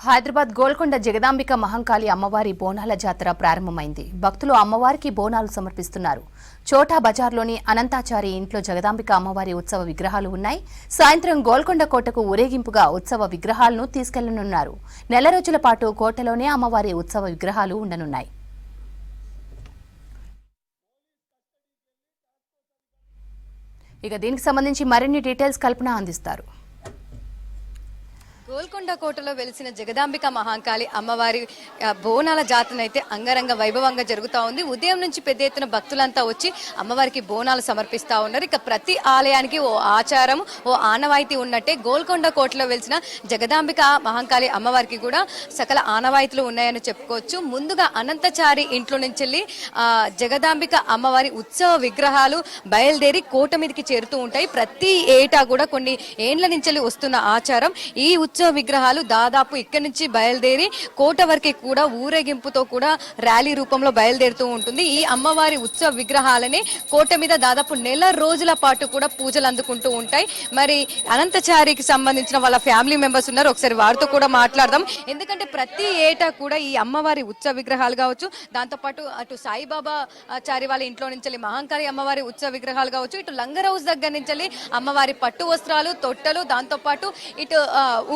హైదరాబాద్ గోల్కొండ జగదాంబిక మహంకాళి అమ్మవారి బోనాల జాతర ప్రారంభమైంది. భక్తులు అమ్మవారికి బోనాలు సమర్పిస్తున్నారు. చోటా బజార్లోని అనంతాచారి ఇంట్లో జగదాంబిక అమ్మవారి ఉత్సవ విగ్రహాలు ఉన్నాయి. సాయంత్రం గోల్కొండ కోటకు ఊరేగింపుగా ఉత్సవ విగ్రహాలను తీసుకెళ్లనున్నారు. నెల రోజుల పాటు కోటలోనే అమ్మవారి ఉత్సవ విగ్రహాలు ఉండనున్నాయి. ఇక దీనికి సంబంధించి మరిన్ని డీటెయిల్స్ కల్పన అందిస్తారు. గోల్కొండ కోటలో వెలిసిన జగదాంబిక మహంకాళి అమ్మవారి బోనాల జాతర అయితే అంగరంగ వైభవంగా జరుగుతూ ఉంది. ఉదయం నుంచి పెద్ద ఎత్తున భక్తులంతా వచ్చి అమ్మవారికి బోనాలు సమర్పిస్తూ ఉన్నారు. ఇక ప్రతి ఆలయానికి ఓ ఆచారం, ఓ ఆనవాయితీ ఉన్నట్టే గోల్కొండ కోటలో వెలిసిన జగదాంబిక మహంకాళి అమ్మవారికి కూడా సకల ఆనవాయితీలు ఉన్నాయని చెప్పుకోవచ్చు. ముందుగా అనంతచారి ఇంట్లో నుంచి వెళ్ళి జగదాంబిక అమ్మవారి ఉత్సవ విగ్రహాలు బయలుదేరి కోట మీదకి చేరుతూ ఉంటాయి. ప్రతి ఏటా కూడా కొన్ని ఏండ్ల నుంచి వస్తున్న ఆచారం. ఈ ఉత్సవ విగ్రహాలు దాదాపు ఇక్కడి నుంచి బయలుదేరి కోట వరకు కూడా ఊరేగింపుతో కూడా ర్యాలీ రూపంలో బయలుదేరుతూ ఉంటుంది. ఈ అమ్మవారి ఉత్సవ విగ్రహాలని కోట మీద దాదాపు నెల రోజుల పాటు కూడా పూజలు అందుకుంటూ ఉంటాయి. మరి అనంతచారికి సంబంధించిన వాళ్ళ ఫ్యామిలీ మెంబర్స్ ఉన్నారు, ఒకసారి వారితో కూడా మాట్లాడదాం. ఎందుకంటే ప్రతి ఏటా కూడా ఈ అమ్మవారి ఉత్సవ విగ్రహాలు కావచ్చు, దాంతోపాటు అటు సాయిబాబా చారి వాళ్ళ ఇంట్లో నుంచి మహంకాళి అమ్మవారి ఉత్సవ విగ్రహాలు కావచ్చు, ఇటు లంగర్ హౌస్ దగ్గర నుంచి అమ్మవారి పట్టు వస్త్రాలు, తొట్టలు, దాంతోపాటు ఇటు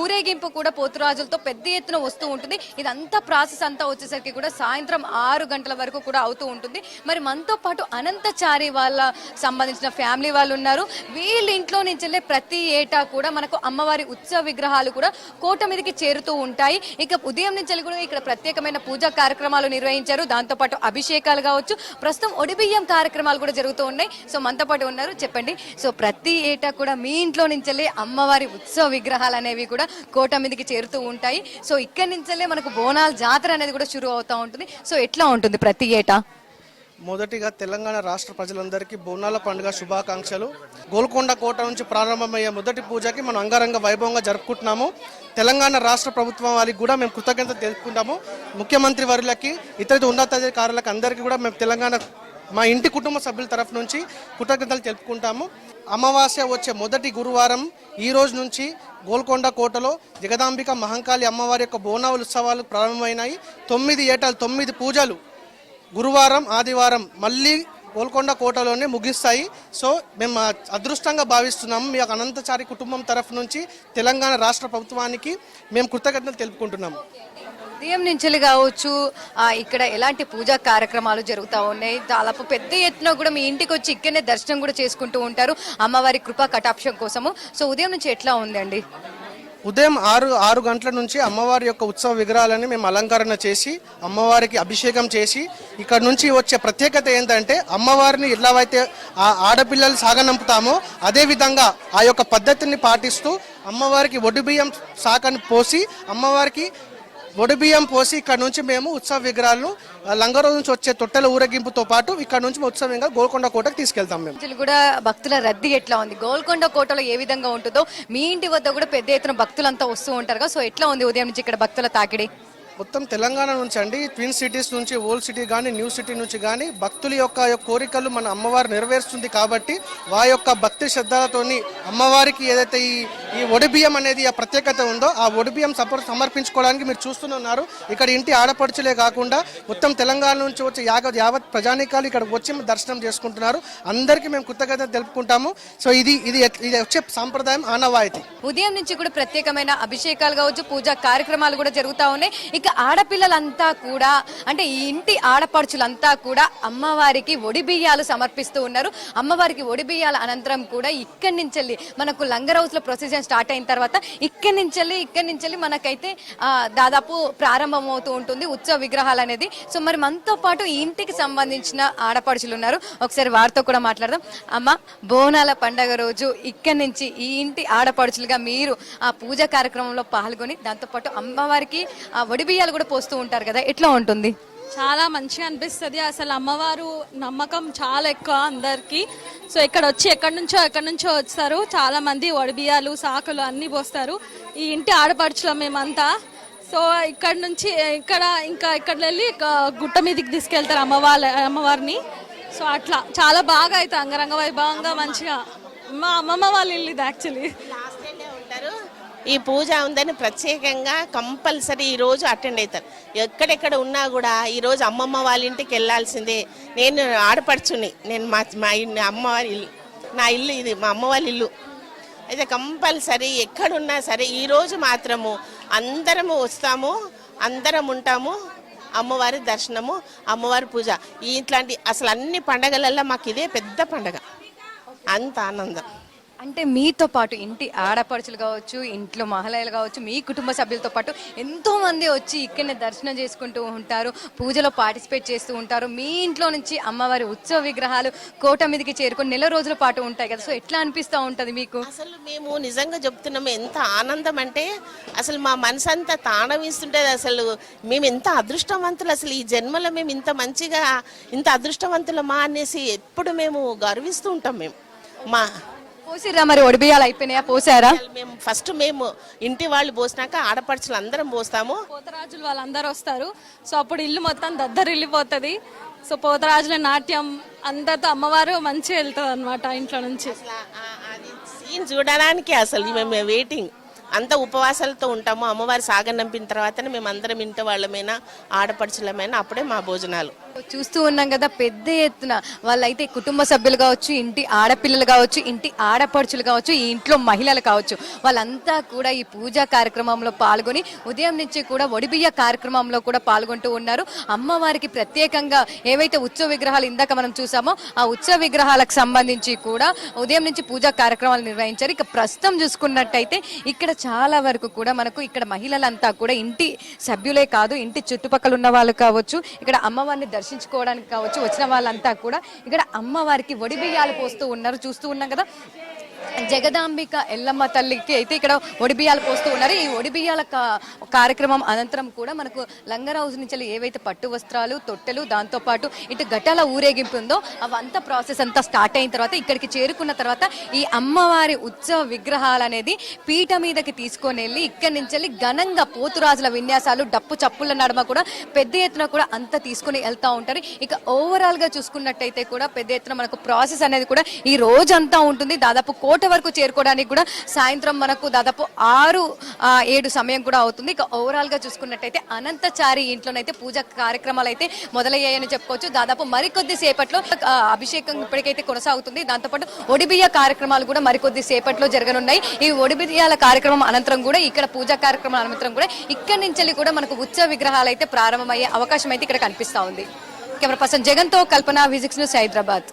ఊరేగింపు కూడా పోతురాజులతో పెద్ద ఎత్తున వస్తూ ఉంటుంది. ఇదంతా ప్రాసెస్ అంతా వచ్చేసరికి కూడా సాయంత్రం 6 గంటల వరకు కూడా అవుతూ ఉంటుంది. మరి మనతో పాటు అనంతచారి వాళ్ళ సంబంధించిన ఫ్యామిలీ వాళ్ళు ఉన్నారు. వీళ్ళ ఇంట్లో నుంచి ప్రతి ఏటా కూడా మనకు అమ్మవారి ఉత్సవ విగ్రహాలు కూడా కోట మీదకి చేరుతూ ఉంటాయి. ఇక ఉదయం నుంచి కూడా ఇక్కడ ప్రత్యేకమైన పూజా కార్యక్రమాలు నిర్వహించారు. దాంతోపాటు అభిషేకాలు కావచ్చు, ప్రస్తుతం ఒడిబియ్యం కార్యక్రమాలు కూడా జరుగుతూ ఉన్నాయి. సో మనతో పాటు ఉన్నారు, చెప్పండి. సో ప్రతి ఏటా కూడా మీ ఇంట్లో నుంచి అమ్మవారి ఉత్సవ విగ్రహాలు అనేవి కూడా కోట మీదకి చేరుతూ ఉంటాయి. సో ఇక్కడి నుంచే మనకు బోనాల జాతర అనేది కూడా షురూ అవుతూ ఉంటుంది. సో ఎట్లా ఉంటుంది ప్రతి ఏటా? మొదటిగా తెలంగాణ రాష్ట్ర ప్రజలందరికీ బోనాల పండుగ శుభాకాంక్షలు. గోల్కొండ కోట నుంచి ప్రారంభమయ్యే మొదటి పూజకి మనం అంగరంగ వైభవంగా జరుపుకుంటున్నాము. తెలంగాణ రాష్ట్ర ప్రభుత్వం వారికి కూడా మేము కృతజ్ఞత తెలుపుకుంటాము. ముఖ్యమంత్రి వర్యులకి, ఇతర ఉన్నతాధికారులకు అందరికీ కూడా మేము తెలంగాణ మా ఇంటి కుటుంబ సభ్యుల తరఫు నుంచి కృతజ్ఞతలు తెలుపుకుంటాము. అమావాస్య వచ్చే మొదటి గురువారం ఈ రోజు నుంచి గోల్కొండ కోటలో జగదాంబిక మహంకాళి అమ్మవారి యొక్క బోనాల ఉత్సవాలు ప్రారంభమైనాయి. 9 ఏటాలు 9 పూజలు గురువారం, ఆదివారం మళ్ళీ గోల్కొండ కోటలోనే ముగిస్తాయి. సో మేము అదృష్టంగా భావిస్తున్నాము. మీ యొక్క అనంతచారి కుటుంబం తరఫు నుంచి తెలంగాణ రాష్ట్ర ప్రభుత్వానికి మేము కృతజ్ఞతలు తెలుపుకుంటున్నాము. ఉదయం నుంచి కావచ్చు ఇక్కడ ఎలాంటి పూజా కార్యక్రమాలు జరుగుతూ ఉన్నాయి. దాదాపు పెద్ద ఎత్తున కూడా మీ ఇంటికి వచ్చి ఇక్కడనే దర్శనం కూడా చేసుకుంటూ ఉంటారు అమ్మవారి కృపా కటాక్షం కోసము. సో ఉదయం నుంచి ఎట్లా ఉందండి? ఉదయం 6 గంటల నుంచి అమ్మవారి యొక్క ఉత్సవ విగ్రహాలని మేము అలంకరణ చేసి అమ్మవారికి అభిషేకం చేసి ఇక్కడ నుంచి వచ్చే ప్రత్యేకత ఏంటంటే అమ్మవారిని ఎలా అయితే ఆ ఆడపిల్లలు సాగనంపుతామో అదేవిధంగా ఆ యొక్క పద్ధతిని పాటిస్తూ అమ్మవారికి ఒడిబియ్యం సాకని పోసి అమ్మవారికి ఒడిబియ్యం పోసి ఇక్కడ నుంచి మేము ఉత్సవ విగ్రహాలను లంగర్ నుంచి వచ్చే తొట్టెల ఊరేగింపుతో పాటు ఇక్కడ నుంచి ఉత్సవంగా గోల్కొండ కోటకు తీసుకెళ్తాం. మేము కూడా భక్తుల రద్దీ ఎట్లా ఉంది? గోల్కొండ కోటలో ఏ విధంగా ఉంటుందో మీ ఇంటి వద్ద కూడా పెద్ద ఎత్తున భక్తులంతా వస్తూ ఉంటారు కదా. సో ఎట్లా ఉంది ఉదయం నుంచి ఇక్కడ భక్తుల తాకిడి? మొత్తం తెలంగాణ నుంచి అండి, ట్విన్ సిటీస్ నుంచి, ఓల్డ్ సిటీ కానీ న్యూ సిటీ నుంచి కానీ భక్తుల యొక్క కోరికలు మన అమ్మవారు నెరవేరుస్తుంది. కాబట్టి వారి యొక్క భక్తి శ్రద్ధలతోని అమ్మవారికి ఏదైతే ఈ ఒడిబియ్యం అనేది ఆ ప్రత్యేకత ఉందో ఆ ఒడిబియ్యం సమర్పించుకోవడానికి మీరు చూస్తున్నారు. ఇక్కడ ఇంటి ఆడపడుచులే కాకుండా మొత్తం తెలంగాణ నుంచి వచ్చి యావత్ ప్రజానీకాలు ఇక్కడ వచ్చి దర్శనం చేసుకుంటున్నారు. అందరికీ మేము కృతజ్ఞత తెలుపుకుంటాము. సో ఇది వచ్చే సాంప్రదాయం, ఆనవాయితీ. ఉదయం నుంచి కూడా ప్రత్యేకమైన అభిషేకాలు కావచ్చు, పూజా కార్యక్రమాలు కూడా జరుగుతూ ఉన్నాయి. ఆడపిల్లలంతా కూడా అంటే ఈ ఇంటి ఆడపడుచులంతా కూడా అమ్మవారికి ఒడిబియ్యాలు సమర్పిస్తూ ఉన్నారు. అమ్మవారికి ఒడిబియ్యాల అనంతరం కూడా ఇక్కడి నుంచి మనకు లంగర్ హౌస్ లో ప్రొసీజర్ స్టార్ట్ అయిన తర్వాత ఇక్కడి నుంచి మనకైతే దాదాపు ప్రారంభం అవుతూ ఉంటుంది ఉత్సవ విగ్రహాలు అనేది. సో మరి మనతో పాటు ఈ ఇంటికి సంబంధించిన ఆడపడుచులు ఉన్నారు, ఒకసారి వారితో కూడా మాట్లాడదాం. అమ్మ, బోనాల పండగ రోజు ఇక్కడి నుంచి ఈ ఇంటి ఆడపడుచులుగా మీరు ఆ పూజా కార్యక్రమంలో పాల్గొని దాంతోపాటు అమ్మవారికి ఒడిబియ్యాలు కూడా పోస్తూ ఉంటారు కదా, ఎట్లా ఉంటుంది? చాలా మంచిగా అనిపిస్తుంది. అసలు అమ్మవారు నమ్మకం చాలా ఎక్కువ అందరికి. సో ఇక్కడ వచ్చి ఎక్కడి నుంచో వస్తారు చాలా మంది. ఒడిబియ్యాలు, సాకులు అన్నీ పోస్తారు. ఈ ఇంటి ఆడపడుచులం మేమంతా. సో ఇక్కడ నుంచి ఇక్కడ వెళ్ళి గుట్ట మీదకి తీసుకెళ్తారు అమ్మవారిని. సో అట్లా చాలా బాగా అయితే అంగరంగ వైభవంగా మంచిగా. మా అమ్మమ్మ వాళ్ళ ఇల్లు ఇది యాక్చువల్లీ. ఈ పూజ ఉందని ప్రత్యేకంగా కంపల్సరీ ఈరోజు అటెండ్ అవుతారు. ఎక్కడెక్కడ ఉన్నా కూడా ఈరోజు అమ్మమ్మ వాళ్ళ ఇంటికి వెళ్ళాల్సిందే. నేను ఆడపడుచుని, నేను మా అమ్మవారి ఇల్లు, నా ఇల్లు ఇది, మా అమ్మ వాళ్ళ ఇల్లు అయితే కంపల్సరీ ఎక్కడున్నా సరే ఈరోజు మాత్రము అందరము వస్తాము, అందరం ఉంటాము. అమ్మవారి దర్శనము, అమ్మవారి పూజ, ఇట్లాంటి అసలు అన్ని పండగలల్లో మాకు ఇదే పెద్ద పండగ, అంత ఆనందం. అంటే మీతో పాటు ఇంటి ఆడపడుచులు కావచ్చు, ఇంట్లో మహిళలు కావచ్చు, మీ కుటుంబ సభ్యులతో పాటు ఎంతో మంది వచ్చి ఇక్కడనే దర్శనం చేసుకుంటూ ఉంటారు, పూజలో పార్టిసిపేట్ చేస్తూ ఉంటారు. మీ ఇంట్లో నుంచి అమ్మవారి ఉత్సవ విగ్రహాలు కోట మీదకి చేరుకొని నెల రోజుల పాటు ఉంటాయి కదా, సో ఎట్లా అనిపిస్తూ ఉంటుంది మీకు? అసలు మేము నిజంగా చెప్తున్నాము, ఎంత ఆనందం అంటే అసలు మా మనసు అంతా తాండవిస్తుంటది. అసలు మేము ఎంత అదృష్టవంతులు, అసలు ఈ జన్మలో మేము ఇంత మంచిగా ఇంత అదృష్టవంతులమా అనేసి ఎప్పుడు మేము గర్విస్తూ ఉంటాం. మా పోసిరా మరి ఒడిబియ్యాలు అయిపోయినాయా, పోసారా? మేము ఇంటి వాళ్ళు పోసినాక ఆడపడుచులు అందరం పోస్తాము. పోతరాజులు వాళ్ళందరూ వస్తారు. సో అప్పుడు ఇల్లు మొత్తం దద్దరిల్లిపోతుంది. సో పోతరాజుల నాట్యం అందరితో అమ్మవారు మంచిగా వెళ్తుంది అనమాట ఇంట్లో నుంచి. అది సీన్ చూడడానికి అసలు మేము వెయిటింగ్, అంత ఉపవాసాలతో ఉంటాము. అమ్మవారి సాగనంపిన తర్వాతనే మేము అందరం ఇంటి వాళ్ళమైనా ఆడపడుచులమైనా అప్పుడే మా భోజనాలు. చూస్తూ ఉన్నాం కదా, పెద్ద ఎత్తున వాళ్ళైతే కుటుంబ సభ్యులు కావచ్చు, ఇంటి ఆడపిల్లలు కావచ్చు, ఇంటి ఆడపడుచులు కావచ్చు, ఈ ఇంట్లో మహిళలు కావచ్చు, వాళ్ళంతా కూడా ఈ పూజా కార్యక్రమంలో పాల్గొని ఉదయం నుంచి కూడా ఒడిబియ్య కార్యక్రమంలో కూడా పాల్గొంటూ ఉన్నారు. అమ్మవారికి ప్రత్యేకంగా ఏవైతే ఉత్సవ విగ్రహాలు ఇందాక మనం చూసామో ఆ ఉత్సవ విగ్రహాలకు సంబంధించి కూడా ఉదయం నుంచి పూజా కార్యక్రమాలు నిర్వహించారు. ఇక ప్రస్తుతం చూసుకున్నట్టయితే ఇక్కడ చాలా వరకు కూడా మనకు ఇక్కడ మహిళలంతా కూడా ఇంటి సభ్యులే కాదు, ఇంటి చుట్టుపక్కల ఉన్న వాళ్ళు కావచ్చు, ఇక్కడ అమ్మవారిని దర్శించుకోవడానికి కావచ్చు వచ్చిన వాళ్ళంతా కూడా ఇక్కడ అమ్మవారికి ఒడిబియ్యాలు పోస్తూ ఉన్నారు. చూస్తూ ఉన్నాం కదా, జగదాంబిక ఎల్లమ్మ తల్లికి అయితే ఇక్కడ ఒడిబియ్యాలు పోస్తూ ఉన్నారు. ఈ ఒడిబియ్యాల కార్యక్రమం అనంతరం కూడా మనకు లంగర్ హౌస్ నుంచి ఏవైతే పట్టు వస్త్రాలు, తొట్టెలు, దాంతోపాటు ఇటు ఘటాల ఊరేగింపు ఉందో అవంతా ప్రాసెస్ అంతా స్టార్ట్ అయిన తర్వాత ఇక్కడికి చేరుకున్న తర్వాత ఈ అమ్మవారి ఉత్సవ విగ్రహాలు అనేది పీట మీదకి తీసుకొని వెళ్ళి ఇక్కడి నుంచి ఘనంగా పోతురాజుల విన్యాసాలు, డప్పు చప్పుల నడుమ కూడా పెద్ద ఎత్తున కూడా అంతా తీసుకుని వెళ్తూ ఉంటారు. ఇక ఓవరాల్ గా చూసుకున్నట్టయితే కూడా పెద్ద ఎత్తున మనకు ప్రాసెస్ అనేది కూడా ఈ రోజంతా ఉంటుంది. దాదాపు కోట వరకు చేరుకోవడానికి కూడా సాయంత్రం మనకు దాదాపు 6-7 సమయం కూడా అవుతుంది. ఇక ఓవరాల్ గా చూసుకున్నట్టయితే అనంతచారి ఇంట్లోనైతే పూజా కార్యక్రమాలు అయితే మొదలయ్యాయని చెప్పుకోవచ్చు. దాదాపు మరికొద్ది సేపట్లో అభిషేకం ఇప్పటికైతే కొనసాగుతుంది. దాంతోపాటు ఒడిబియ్య కార్యక్రమాలు కూడా మరికొద్ది సేపట్లో జరగనున్నాయి. ఈ ఒడిబియ్యాల కార్యక్రమం అనంతరం కూడా ఇక్కడ పూజా కార్యక్రమం అనంతరం కూడా ఇక్కడి నుంచి కూడా మనకు ఉత్సవ విగ్రహాలు అయితే ప్రారంభమయ్యే అవకాశం అయితే ఇక్కడ కనిపిస్తా ఉంది. కెమెరా పర్సన్ జగన్ తో కల్పన, విజిక్స్ న్యూస్, హైదరాబాద్.